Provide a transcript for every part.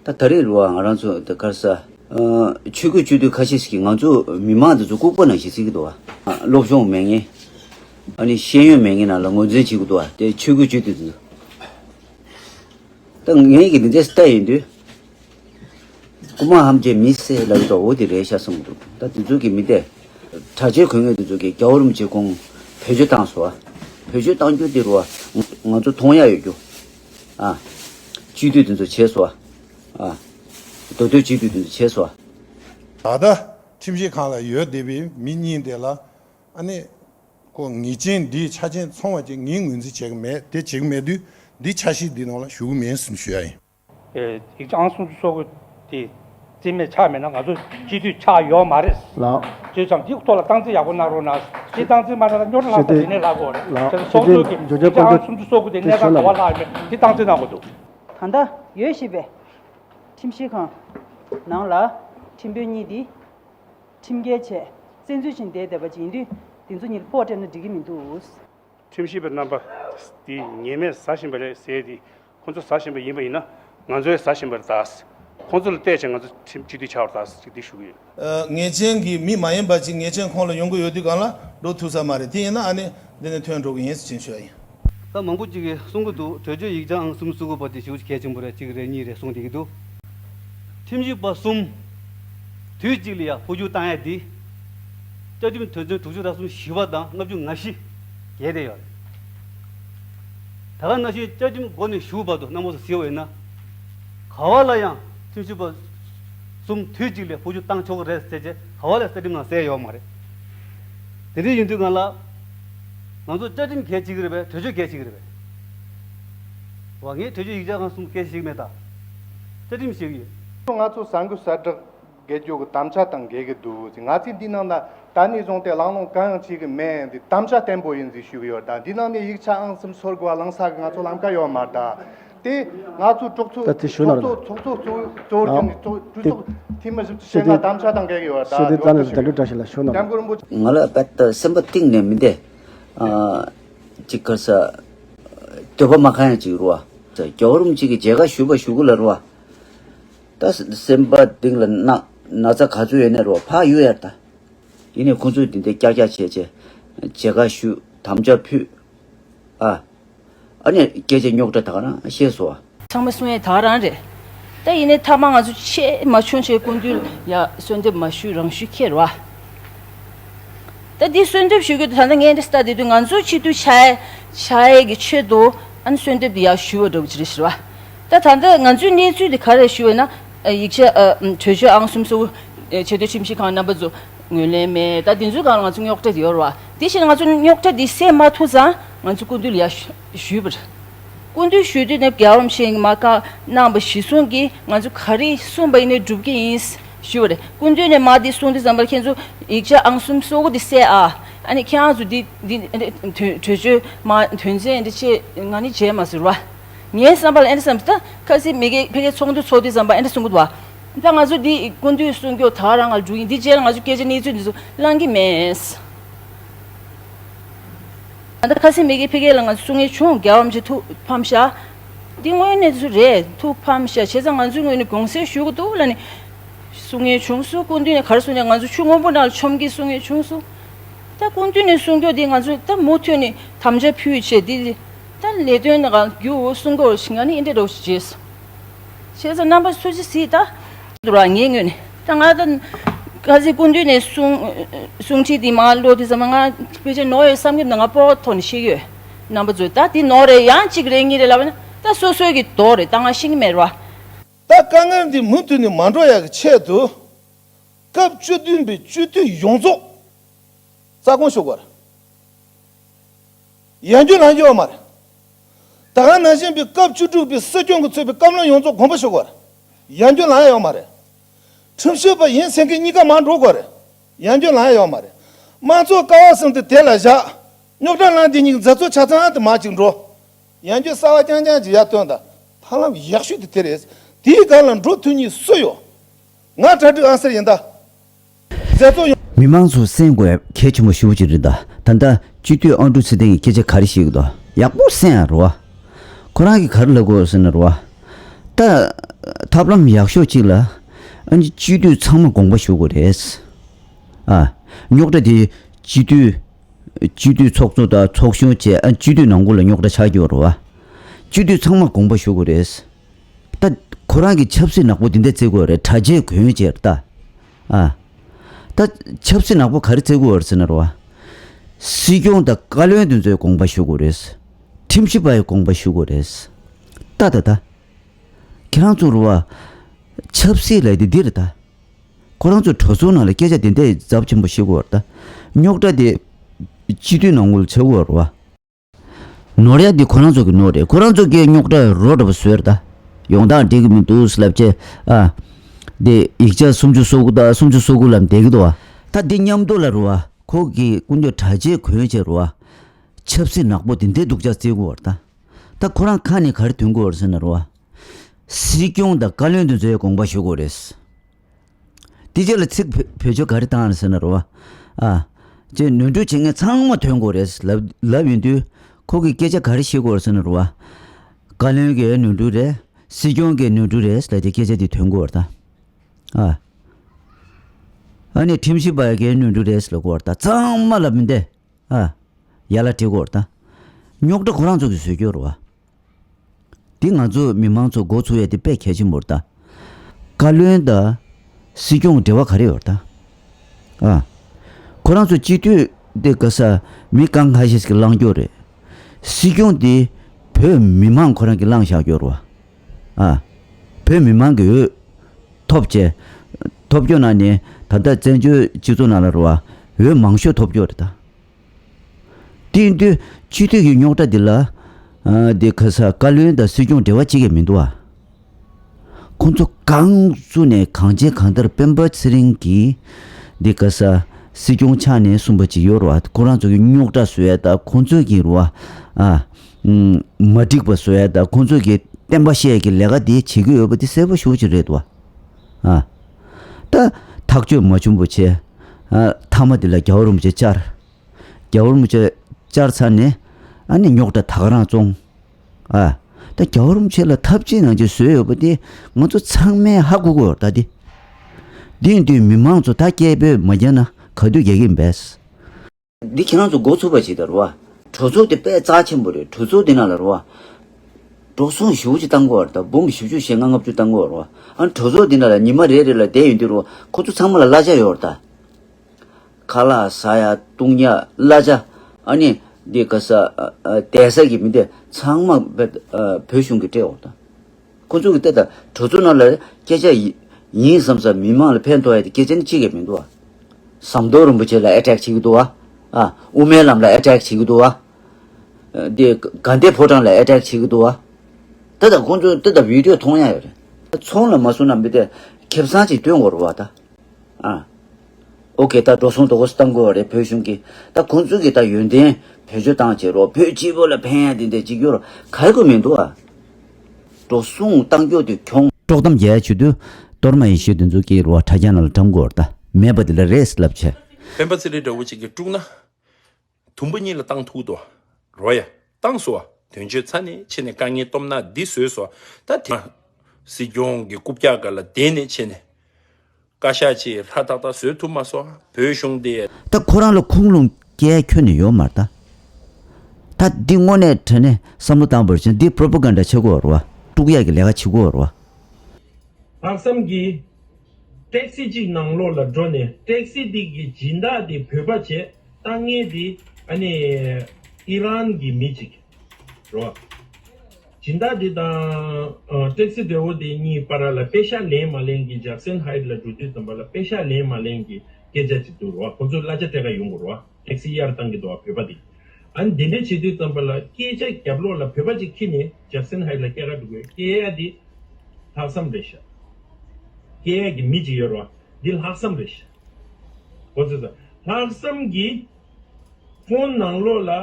다 다리로와 알아서 그래서 최고 주도 가시기 안주 미만도 좀 꼭번은 시기도 와 롭종 명예 아니 시행 명예나 런고제 지구도 와 최고 주도 등 얘기 이제 스타일인데 그만 함제 미세라도 어디를 하셨습니다. 다 저기 밑에 자제 공연도 저기 겨울음 제공 표주 당소와 표주 당주대로 와 먼저 동야유죠. 아 주도든지 최소와 아 도도 주도든지 최소와 다다 팀시 칸라 여 대비 민인데라 아니 고 니진 디 차진 송화지 닝은지 제금에 대 지금에도 니 차시 디노라 슈면 숨쉬어요. 예, 이제 안순 속의 디 지메 차면은 아주 지도 차요 말이. 라. 저장 디고토라 당지 야고 나로나 지 당지 말하는 요를 하다 지내라고. 저 소속이 조제 안순 속의 내가 나와라면 디 당지 나고도. 간다 열시배 팀시강 나라 팀변이디 팀계체 센주신 데다바 진디 딘존일 포트는 디기민도 팀시베 넘버 디 예메 사신벌에 세디 혼자 사신벌 예메이나 간조에 사신벌 다스 혼자를 때정 아주 팀 지디 차오다스 지디 슈기 녜쟁기 미마연 바지 녜쟁 콩로 연구 요디 간라 로투사 말이 디나 아니 내는 퇴원 조금 예스 진슈어요. 다 망고지게 송고도 저저 이장 숨수고 버티 지우지 개정부래 지그레니레 송디기도 팀지바 숨 뒤지리야 보주 땅에디 저지면 저저 두주다 숨 시와다 납중 나시 예래요 다간 나시 저지면 고네 슈바도 나모서 시오에나 가와라야 팀지바 숨 뒤지리야 보주 땅 쪽으로 했을 가와라 때리면 세요 말에 데리 윤두간라 먼저 짜진 개지그럽에 저저 개지그럽에 왕이 저저 이자가 숨 개지그매다 짜진 시기 ngazu sangu sadra gejo tamcha tang gege du ngati dinana tani zonte langong kang chi ge me di tamcha tempo yin ji shu yo da dinane yikcha ang sum sorgwa langsa ngazu lamka yo ma da te ngazu chokchu chokchu chokchu timma shenga tamcha tang gege yo da 세대 단을 달려 다시라 쇼나. damgurum bu ngala pat something nemde 지커서 저거 막하는 지루와 저 겨울음 지기 제가 슈글러와 다스 셈바 딩런 나자 가주에네로 파유였다 이네 군주인데 꺄꺄체제 제가 슈 담자표 아니 계제 욕도 다가나 시소와 상무수에 다라래 때 이네 타망 아주 체 마춘체 군들 야 손데 마슈랑 슈케와 때 손데 슈게 타는 게 스타디도 안주 치도 샤에게 최도 안 손데 비야 슈어도 지리시와 때 단데 안주 니주디 가래 슈에나 이제 저저 앙숨소 제대 침시 가나 봐줘 뇌레메 다 딘주 가는 거 중에 욕대 되어와 대신 거 중 욕대 디세 마투자 안주 군들이야 슈버 군들 슈드네 겨움싱 마카 남바 시순기 안주 카리 숨바이네 두기스 슈버 군들네 마디 순디 잠발 켄주 이제 앙숨소고 디세 아니 캬주 디 저저 마 튼제 인데 ngani je masruwa nye sambal ende samsta kasi mege pege chongdu chodi samba ende sungudwa tanga zu di kundu sungyo tharang al juin di jel ngaju keje ni zu langi mes anda kasi mege pege langa sungi chung gyawam ji tu pamsha di ngoine zu re tu pamsha cheza ngaju ngoine gongse shugo do lani sungi chungsu kundu ne garsunya ngaju chungobonal chomgi sungi chungsu 다 kundu ne sungyo di ngaju ta motyoni tamje phyuche di 단 레드엔가 교 순고 시간이 인데로 시jes. 제가 넘버 수지시다. 돌아행은 당하던 가지 군들의 숭치디 말로디 자마가 비제 노예 삼게 나가 포톤 시게. 넘버 주다 디 노래 양치 그랭이를 라면 다 소소하게 도래 당하 싱메와. 다 강한디 문투니 만로야 체도 갑주든비 주도 용조 자공 쇼거라. 연준하죠 말. 다가 나신 비 갑주주비 서정고 쯧비 깜랑 용조 공부쇼거라. 연준하요 말에. 첨셔바 인생게 니가 만로거라. 연준하요 말에. 마조 가와성데 될라자. 뇨단란디 니 자조 차장한테 마징로. 연준 사와장장지 야던다. 탈람 약슈디 테레스. 디갈란 로투니 소요. 나 자드 안서인다. 자조 미망수 생고에 개치모 쉬우지르다 단다 쥐뒤 언두스댕이 계제 가리시기도 약보 생아로와 고라기 가르려고 쓰느로와 다 탑람 약쇼지라 아니 지도 참마 공부 쇼고레스 아 욕다디 지도 속도다 속쇼제 지도 농골로 욕다 차기오로와 지도 참마 공부 쇼고레스 다 고라기 첩시 낙보딘데 제고래 타제 고용제였다 아 다 첩시 낙보 가르치고 얼스나로와 시경다 깔려든 저 공부 쇼고레스 팀시바의 공부 쇼고레스 따다다 기랑주로와 첩시래디 디르다 고랑주 토소나를 깨자된데 잡진 보시고 왔다 욕다디 지도 농골 저거로와 노래디 고랑주기 노래 고랑주기 욕다 로드 스웨르다 용단 되기면 또 슬랍제 네 익자 숨주 쏘고람 되기도 다 딩냠돌라로와 거기 군저 타제 고여제로와 첩시 낙보딘데 독자 쓰고 왔다 다 고랑 칸이 가르친 거 얼선으로와 시경다 관련된 저 공부하시고 그랬어 디젤 책 표적 가르다는 선으로와 제 눈도 정에 상마 된 거랬어 라빈도 거기 계좌 가르치고 얼선으로와 관련게 눈도래 시경게 눈도래 슬라이드 계좌디 된 거다 아니 팀시바에게 눈도래스라고 왔다 정말 라빈데 야라티고 왔다 욕도 고랑 쪽이 수교로와 딩아주 미망조 고추에 빼켜지 못다 관련다 시경 대화 가려웠다 고랑조 지도 데가서 미강하시스 랑교래 시경디 배 미망 고랑기 랑샤교로와 배 미망게 톱제 톱교나니 다다 전주 지도나라로와 왜 망쇼 톱교르다 딘데 지도기 용다딜라 데카사 깔륜다 수종 대화치게 민도와 콘조 강수네 강제 강들 뱀버스링기 데카사 수종차네 숨버지 요로와 고란족이 용다 수야다 콘조기로와 마틱버 수야다 콘조기 뱀버시에게 내가 네 지구 여버디 세버 쇼지래도와 다 탁주 뭐좀 붙이 타마들라 겨울무제 겨울무제 짜르산네 아니 욕다 타가나 좀 다 겨울무제라 탑지는 이제 수요버디 먼저 창매하고 다디 딘디 미망조 다 개베 뭐잖아 거두 얘기는 베스 니 기나도 고초버지더와 조조데 빼 자침버려 조조디나라와 도송 휴지 딴 거다 몸 휴지 생각없지 딴 거로 안 조조디나라 니 말이래라 대인대로 고추 창물 라자요다 칼라 사야 동야 라자 아니 네가서 대석입니다 창마 표준게 되었다 고조기 때다 조조나라 계좌 인섬서 미망을 펜도야 계좌는 지게민도 삼도름 붙여라 어택 지기도 우메람라 어택 지기도 네 간대 포장라 어택 지기도 다다 공조 다다 비디오 통해요 총을 마소남비데 캡사지 되는 거로 왔다 오케이 다 도송도 고스탄 거래 표준기 다 군주기 다 윤대 표주당제로 표지벌을 해야 되는데 지교로 갈거면도 도송 당교도 경 조금 예주도 dorma ishidun zuki ro tajanal tamgorda mebadla res lapche 멤버들이 오지게 뚝나 돈분이를 땅 투도 로야 땅소 된지 찬이 친에 강이 돔나 디스에서 다티 시종기 굽자가라 데네 친에 가샤지 하다다 스투마소 베숑데 다 코란로 쿵룽 개켜니 요 말다 다 딩원에 전에 삼루당 버전 디 프로파간다 쳐고로 두기야기 내가 치고로 학생기 택시지 낭로라 존에 택시디기 진다디 페바체 땅에디 아니 이란기 미직 로 진다디다 택시 데오디 니 파라라 페샤 레 말랭기 작센 하이드라 주디 담발라 페샤 레 말랭기 게제지 두로 콘조 라제테가 용으로 택시 야르 땅기도 페바디 안 데네 치디 담발라 게제 캡로라 페바지 키니 작센 하이드라 케라 두고 케야디 타삼 레샤 केगी मिजी योरवा दिल Hasam रिश बोझदा हासमगी phone नांगलोला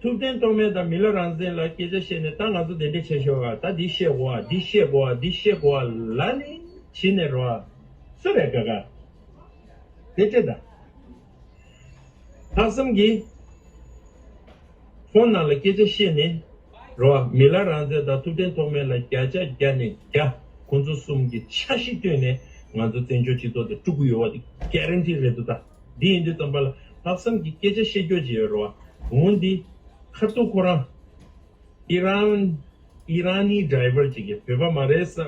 तुदेन तोमे दा Miller Angela KJ शेने तांगादो देदे छेशोगा ता दिशेवा लानी छिनेरवा सरेगागा देतेदा हासमगी phone Nangla KJ शेने रोआ Miller आंजे दा तुदेन तोमे ला क्याचा क्याने क्या 콘조 숨기 차시 되네 먼저 된조 지도도 두고 요와디 개런티 레도다 디인데 tambal 학생 기계제 셰교지여로 뭔디 카토코라 이란이 드라이버 지게 베바 마레사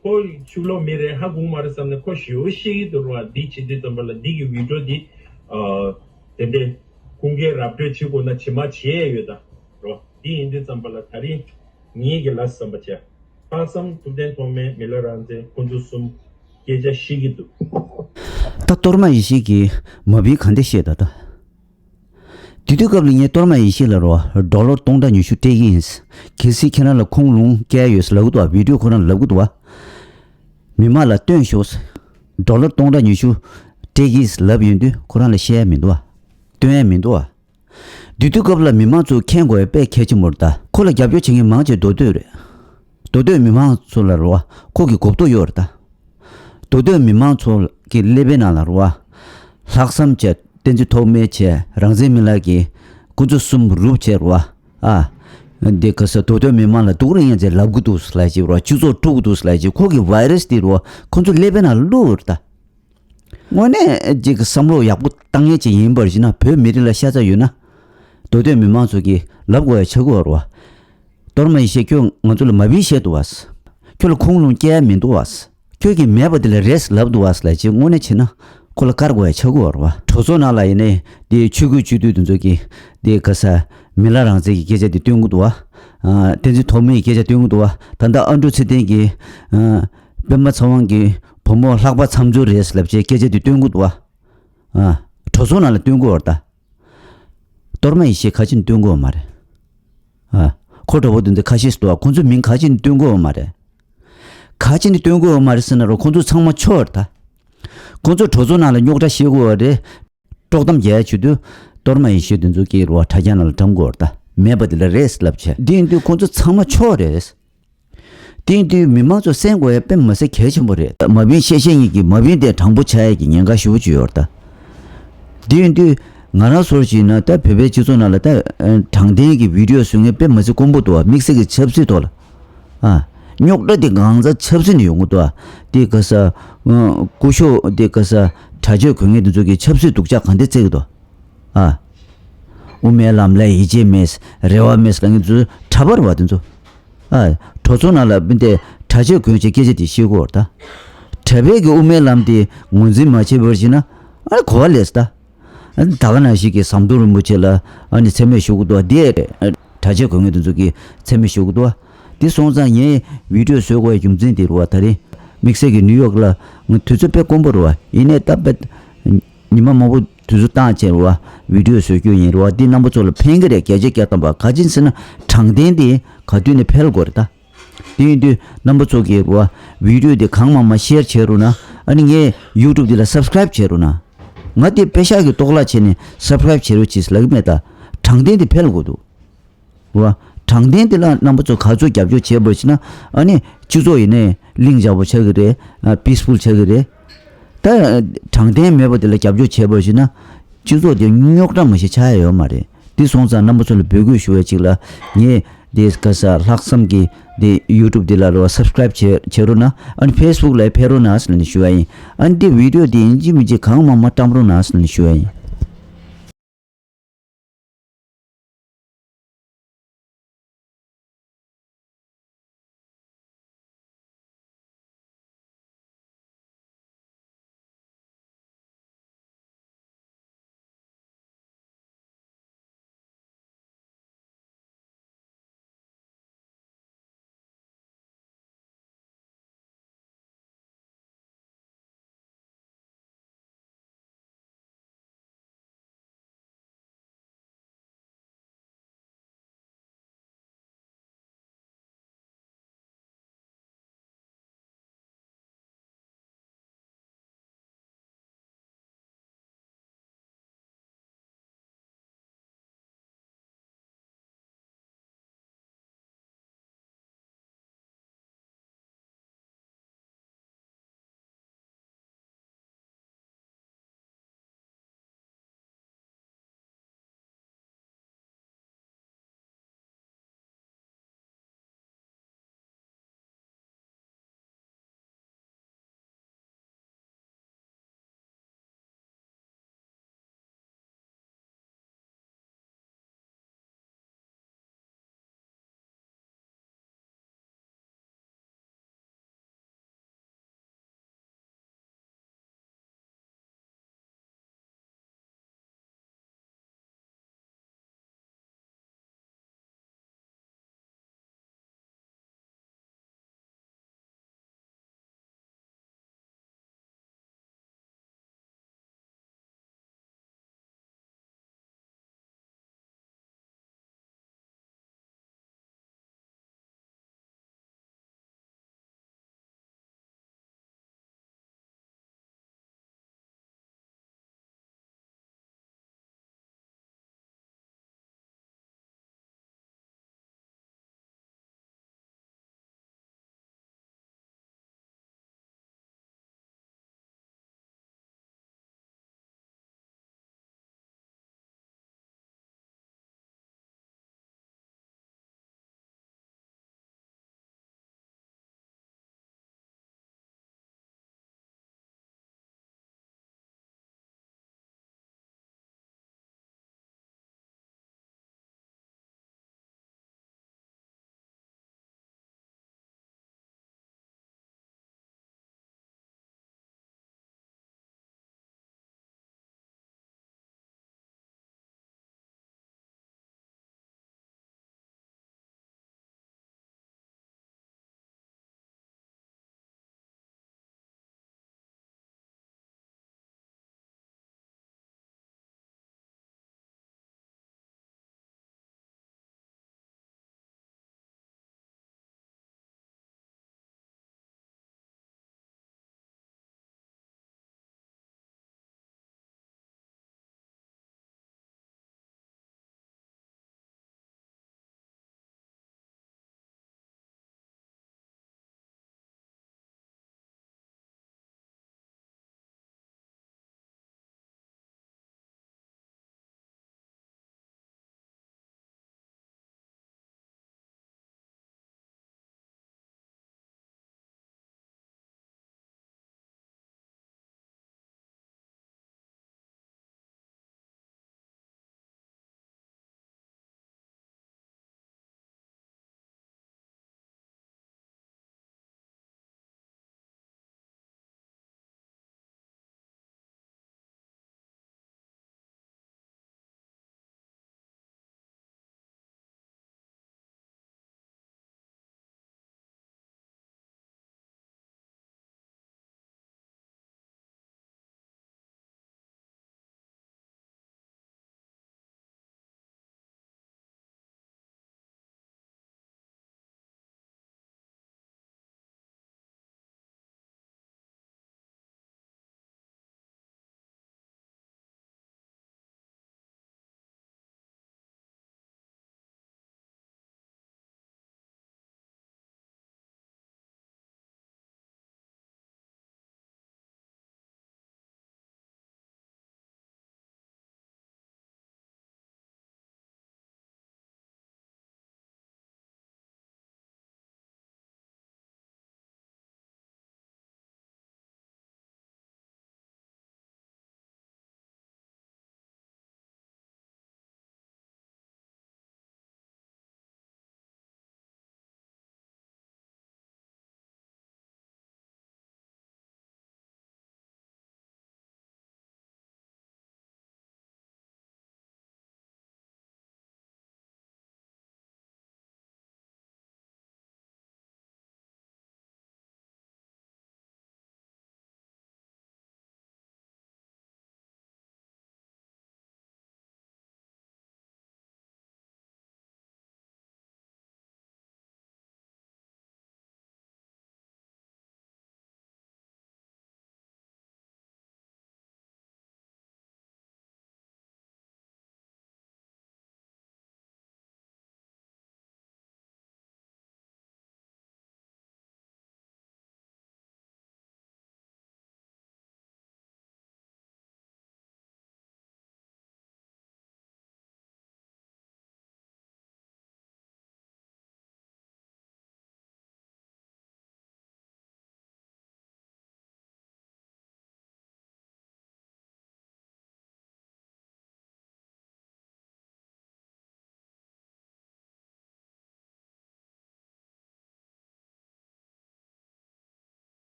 ko chulo mere ha gumar samne ko shoshi dorwa dichi de tambala digi video di tende kunge rapde chigo na chima chie yoda ro di inde tambala tari ni ge las sambacha pasam tuden tome melarante kondusum geja shigidu 다 torma 이시기 뭐비 컨데 시에다다 디디갑링에 torma 이시라로 dollar 동다 뉴슈 테긴스 기시 캐나라 콩롱 깨요스 라고도 비디오 코난 라고도 미마라 뜬쇼스 dollar 동다 뉴슈 테기스 라비인데 코난 시에 민도와 뜬에 민도와 디디갑라 미마조 캔고에 빼 캐지 모르다 콜라 갑요 칭이 망제 도도래 도도 미망 솔라로 고기 곱도 요르다 도도 미망 솔 ki lebena la ruwa laksam che tenju thome che rangze milagi kuju sum rup che ruwa de kasa todo me mala durin je labgudu slaji ruwa chuzo tugudu slaji kogi virus di ruwa konju lebena lurda ngone je samlo yabu tangye che yimberjina phe mirila shaja yuna dodo me ma jogi labgo chego ruwa dorma ishe kyo ngojul mabi she duwas kyo konglung ge min duwas 교기 매버들 레스 러브도 왔을 지 오늘 치나 콜카르고에 쳐고와 조선알라이네 네 추구 주도든 저기 네 가사 밀라랑 저기 계제디 띵고도와 된지 도미 계제 띵고도와 단다 안주치den기 뱀마 상황기 범모 학바 참조를 했을지 계제디 띵고도와 조선알 띵고었다 dorma 이시 가진 띵고 말해 코도보든데 가시스도와 군주민 가진 띵고 말해 가진이 뜬거 말씀으로 건조 창마 쳐었다. 건조 조선하는 욕자 시고어데 조금 예주도 dorma 이슈든 저기로 타잔을 담고었다. 매버들 레스랍체. 딘도 건조 창마 쳐어레스. 딘도 미망조 생고에 뺀머세 개심버려. 마빈 세생이기 마빈데 당부차에기 년가 쉬우주었다. 딘도 나나 소리지나 다 베베 지존하다 당대기 비디오 중에 뺀머세 공부도 믹스기 접시도 nyokda 강자 첩신 용도와 디가서 고쇼 디가서 자주 경에도 저기 첩시 독자 간대제도 우메람래 이제메스 레와메스 강주 차버 와든죠 도존알라 근데 자주 경제 계제디 시고다 태베기 우메람디 문지 마치 버지나 고알레스다 다가나시기 삼도를 무체라 아니 세메쇼고도 디 자주 경에도 저기 세메쇼고도 디 송장에 비디오 쇼고에 좀진디로 왔다리 믹스기 뉴욕라 투즈페 콤보로와 이네 답베 니마 모부 투즈 따체로와 비디오 쇼교인로와 디 넘버 졸 팽그레 계제께던 바 가진스는 장된디 가드네 펠고르다 디디 넘버 쪽이로와 비디오디 강마마 셰어 체로나 아니 예 유튜브디라 서브스크라이브 체로나 마디 페샤기 똑라체니 서브스크라이브 체로 치슬라메다 장된디 펠고도 와 장된들라 넘버조 가족 잡죠 제버지나 아니 주조이네 링 잡고 쳐그래 피스풀 쳐그래 다 장된 매버들 잡죠 제버지나 주조데 뉴욕다 뭐시 차예요 말이 디송자 넘버조를 배고 쉬어지라 예 디스카사 학섬기 디 유튜브 딜라로 서브스크라이브 제로나 아니 페이스북 라이브 페로나스는 쉬어이 안디 비디오 디 인지미지 강마마 탐로 나스는 쉬어이